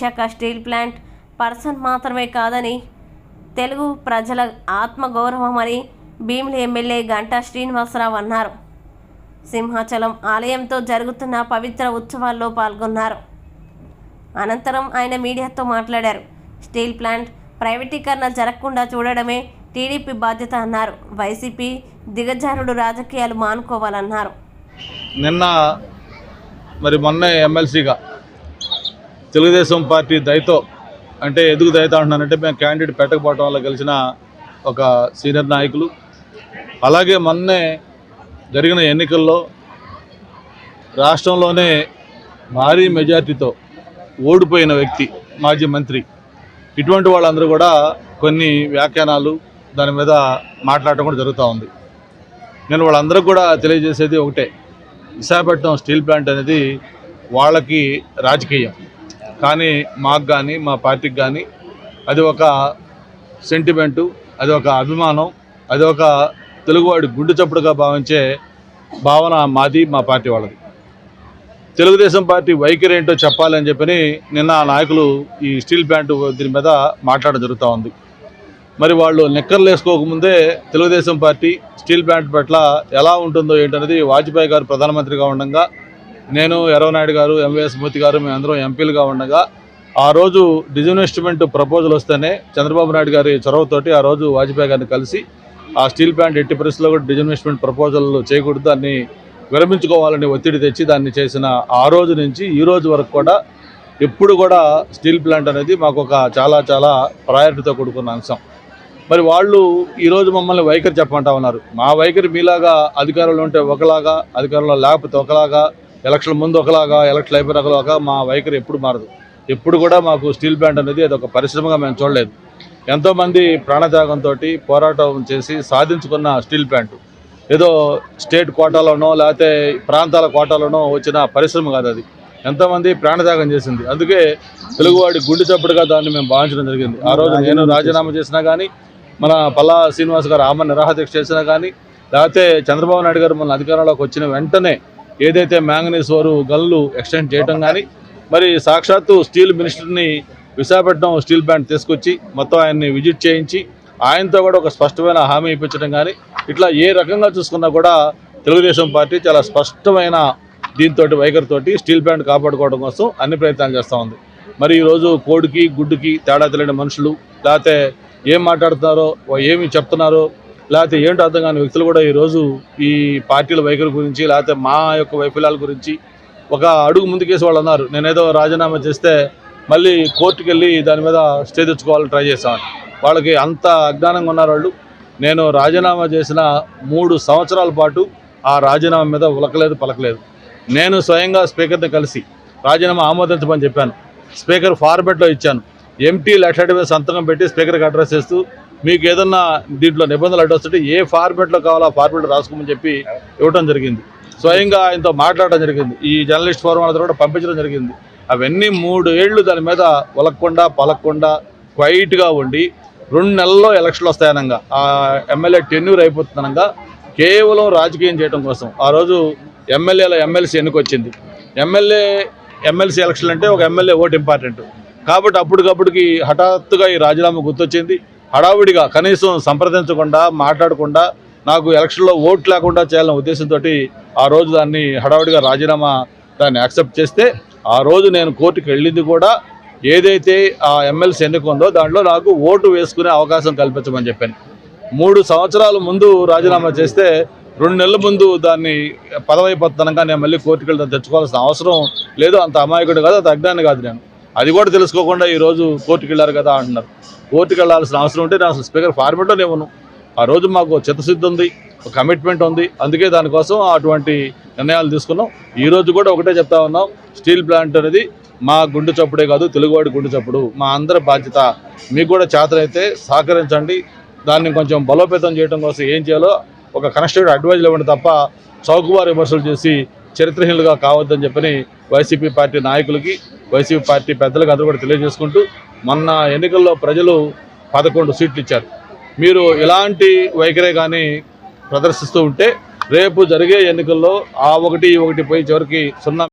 Visakha steel plant person మాత్రమే కాదని, తెలుగు ప్రజల ఆత్మగౌరవమని భీమిలి ఎమ్మెల్యే గంటా శ్రీనివాసరావు అన్నారు. సింహాచలం ఆలయంతో జరుగుతున్న పవిత్ర ఉత్సవాల్లో పాల్గొన్నారు. అనంతరం ఆయన మీడియాతో మాట్లాడారు. స్టీల్ ప్లాంట్ ప్రైవేటీకరణ జరగకుండా చూడడమే టీడీపీ బాధ్యత అన్నారు. వైసీపీ దిగజారుడు రాజకీయాలు మానుకోవాలన్నారు. మొన్న ఎమ్మెల్సీగా తెలుగుదేశం పార్టీ దయతో, అంటే ఎందుకు దయతో అంటున్నానంటే మేము క్యాండిడేట్ పెట్టకపోవడం వల్ల గెలిచిన ఒక సీనియర్ నాయకులు, అలాగే మొన్నే జరిగిన ఎన్నికల్లో రాష్ట్రంలోనే భారీ మెజార్టీతో ఓడిపోయిన వ్యక్తి మాజీ మంత్రి, ఇటువంటి వాళ్ళందరూ కూడా కొన్ని వ్యాఖ్యానాలు దాని మీద మాట్లాడటం కూడా జరుగుతూ ఉంది. నేను వాళ్ళందరూ కూడా తెలియజేసేది ఒకటే, విశాఖపట్నం స్టీల్ ప్లాంట్ అనేది వాళ్ళకి రాజకీయం, కానీ మాకు కానీ మా పార్టీకి కానీ అది ఒక సెంటిమెంటు, అది ఒక అభిమానం, అది ఒక తెలుగువాడి గుండె చప్పుడుగా భావించే భావన మాది, మా పార్టీ వాళ్ళది. తెలుగుదేశం పార్టీ వైఖరి ఏంటో చెప్పాలని చెప్పని నిన్న ఆ నాయకులు ఈ స్టీల్ ప్లాంట్ దీని మీద మాట్లాడడం జరుగుతూ ఉంది. మరి వాళ్ళు నిక్కర్లు వేసుకోకముందే తెలుగుదేశం పార్టీ స్టీల్ ప్లాంట్ పట్ల ఎలా ఉంటుందో ఏంటనేది వాజ్పేయి గారు ప్రధానమంత్రిగా ఉండగా, నేను ఎర్రవనాయుడు గారు, ఎంవీఎస్ మూర్తి గారు, మేమందరం ఎంపీలుగా ఉండగా ఆ రోజు డిజిన్వెస్ట్మెంట్ ప్రపోజల్ వస్తేనే చంద్రబాబు నాయుడు గారి చొరవతోటి ఆ రోజు వాజ్పేయి గారిని కలిసి ఆ స్టీల్ ప్లాంట్ ఎట్టి పరిస్థితుల్లో కూడా డిజిన్వెస్ట్మెంట్ ప్రపోజల్ చేయకూడదు, దాన్ని విరమించుకోవాలని ఒత్తిడి తెచ్చి దాన్ని చేసిన ఆ రోజు నుంచి ఈ రోజు వరకు కూడా ఎప్పుడు కూడా స్టీల్ ప్లాంట్ అనేది మాకు ఒక చాలా చాలా ప్రయారిటీతో కూడుకున్న అంశం. మరి వాళ్ళు ఈరోజు మమ్మల్ని వైఖరి చెప్పమంటా ఉన్నారు. మా వైఖరి మీలాగా అధికారంలో ఉంటే ఒకలాగా, అధికారంలో లేకపోతే ఒకలాగా, ఎలక్షన్ ముందు ఒకలాగా, ఎలక్షన్ అయిపోయిన ఒకలాగా మా వైఖరి ఎప్పుడు మారదు. ఎప్పుడు కూడా మాకు స్టీల్ ప్లాంట్ అనేది అది ఒక పరిశ్రమగా మేము చూడలేదు. ఎంతోమంది ప్రాణత్యాగంతో పోరాటం చేసి సాధించుకున్న స్టీల్ ప్లాంట్ ఏదో స్టేట్ కోటాలోనో లేకపోతే ప్రాంతాల కోటాలోనో వచ్చిన పరిశ్రమ కాదు, అది ఎంతోమంది ప్రాణత్యాగం చేసింది. అందుకే తెలుగువాడి గుండె చప్పుడుగా దాన్ని మేము భావించడం జరిగింది. ఆ రోజు నేను రాజీనామా చేసినా కానీ, మన పల్లా శ్రీనివాస్ గారు ఆమె నిరాహారదీక్ష చేసినా కానీ, లేకపోతే చంద్రబాబు నాయుడు గారు మన అధికారంలోకి వచ్చిన వెంటనే ఏదైతే మ్యాంగనీస్ ఓరు గన్లు ఎక్స్టెండ్ చేయడం కానీ, మరి సాక్షాత్తు స్టీల్ మినిస్టర్ని విశాఖపట్నం స్టీల్ ప్లాంట్ తీసుకొచ్చి మొత్తం ఆయన్ని విజిట్ చేయించి ఆయనతో కూడా ఒక స్పష్టమైన హామీ ఇప్పించడం కానీ, ఇట్లా ఏ రకంగా చూసుకున్నా కూడా తెలుగుదేశం పార్టీ చాలా స్పష్టమైన దీంతో వైఖరితోటి స్టీల్ ప్లాంట్ కాపాడుకోవడం కోసం అన్ని ప్రయత్నాలు చేస్తూ ఉంది. మరి ఈరోజు కోడికి గుడ్డుకి తేడా తెలియని మనుషులు, లేకపోతే ఏం మాట్లాడుతున్నారో, ఏమి చెప్తున్నారో, లేకపోతే ఏంటో అర్థం కాని వ్యక్తులు కూడా ఈరోజు ఈ పార్టీల వైఖరి గురించి, లేకపోతే మా యొక్క వైఫల్యాల గురించి ఒక అడుగు ముందుకేసి వాళ్ళు అన్నారు. నేనేదో రాజీనామా చేస్తే మళ్ళీ కోర్టుకు వెళ్ళి దాని మీద స్టే తెచ్చుకోవాలని ట్రై చేశాను. వాళ్ళకి అంత అజ్ఞానంగా ఉన్నారు వాళ్ళు. నేను రాజీనామా చేసిన 3 సంవత్సరాల పాటు ఆ రాజీనామా మీద ఉలకలేదు పలకలేదు. నేను స్వయంగా స్పీకర్ని కలిసి రాజీనామా ఆమోదించమని చెప్పాను. స్పీకర్ ఫార్మెట్లో ఇచ్చాను. ఎంటీ లెటర్ మీద సంతకం పెట్టి స్పీకర్కి అడ్రస్ చేస్తూ మీకు ఏదన్నా దీంట్లో నిబంధనలు అడ్డొస్తుంటే ఏ ఫార్మెట్లో కావాలో ఆ ఫార్మెట్ రాసుకోమని చెప్పి ఇవ్వడం జరిగింది. స్వయంగా ఆయనతో మాట్లాడడం జరిగింది. ఈ జర్నలిస్ట్ ఫోరం వాళ్ళతో కూడా పంపించడం జరిగింది. అవన్నీ 3 ఏళ్ళు దాని మీద ఉలకకుండా పలకకుండా క్వైట్గా ఉండి 2 నెలల్లో ఎలక్షన్లు వస్తాయనగా, ఆ ఎమ్మెల్యే టెన్యూర్ అయిపోతుందనగా కేవలం రాజకీయం చేయడం కోసం ఆ రోజు ఎమ్మెల్యేల ఎమ్మెల్సీ ఎన్నికొచ్చింది. ఎమ్మెల్సీ ఎలక్షన్ అంటే ఒక ఎమ్మెల్యే ఓటు ఇంపార్టెంట్ కాబట్టి అప్పటికప్పటికి హఠాత్తుగా ఈ రాజీనామా గుర్తొచ్చింది. హడావుడిగా కనీసం సంప్రదించకుండా మాట్లాడకుండా నాకు ఎలక్షన్లో ఓటు లేకుండా చేయాలనే ఉద్దేశంతో ఆ రోజు దాన్ని హడావుడిగా రాజీనామా దాన్ని యాక్సెప్ట్ చేస్తే, ఆ రోజు నేను కోర్టుకు వెళ్ళింది కూడా ఏదైతే ఆ ఎమ్మెల్సీ ఎన్నిక ఉందో దాంట్లో నాకు ఓటు వేసుకునే అవకాశం కల్పించమని చెప్పాను. 3 సంవత్సరాల ముందు రాజీనామా చేస్తే 2 నెలల ముందు దాన్ని పదవైపోతున్నాగా నేను మళ్ళీ కోర్టుకు వెళ్ళి తెచ్చుకోవాల్సిన అవసరం లేదు. అంత అమాయకుడు కాదు, అంత అజ్ఞాని కాదు నేను. అది కూడా తెలుసుకోకుండా ఈరోజు కోర్టుకు వెళ్ళారు కదా అంటున్నారు. కోర్టుకు వెళ్ళాల్సిన అవసరం ఉంటే నేను స్పీకర్ ఫార్మెట్లో ఇవ్వను. ఆ రోజు మాకు చిత్తశుద్ధి ఉంది, ఒక కమిట్మెంట్ ఉంది. అందుకే దానికోసం అటువంటి నిర్ణయాలు తీసుకున్నాం. ఈరోజు కూడా ఒకటే చెప్తా ఉన్నాం, స్టీల్ ప్లాంట్ అనేది మా గుండె చప్పుడే కాదు, తెలుగువాడి గుండె చప్పుడు, మా అందరి బాధ్యత. మీకు కూడా చేతనైతే సహకరించండి. దాన్ని కొంచెం బలోపేతం చేయడం కోసం ఏం చేయాలో ఒక కన్స్ట్రక్టివ్ అడ్వైజులు ఇవ్వండి తప్ప చౌకబారు విమర్శలు చేసి చరిత్రహీనులుగా కావద్దని చెప్పని వైసీపీ పార్టీ నాయకులకి, వైసీపీ పార్టీ పెద్దలకు అందరూ కూడా తెలియజేసుకుంటూ, మొన్న ఎన్నికల్లో ప్రజలు 11 సీట్లు ఇచ్చారు. మీరు ఇలాంటి వైఖరే కానీ ప్రదర్శిస్తూ ఉంటే రేపు జరిగే ఎన్నికల్లో ఆ ఒకటి పోయి చివరికి 0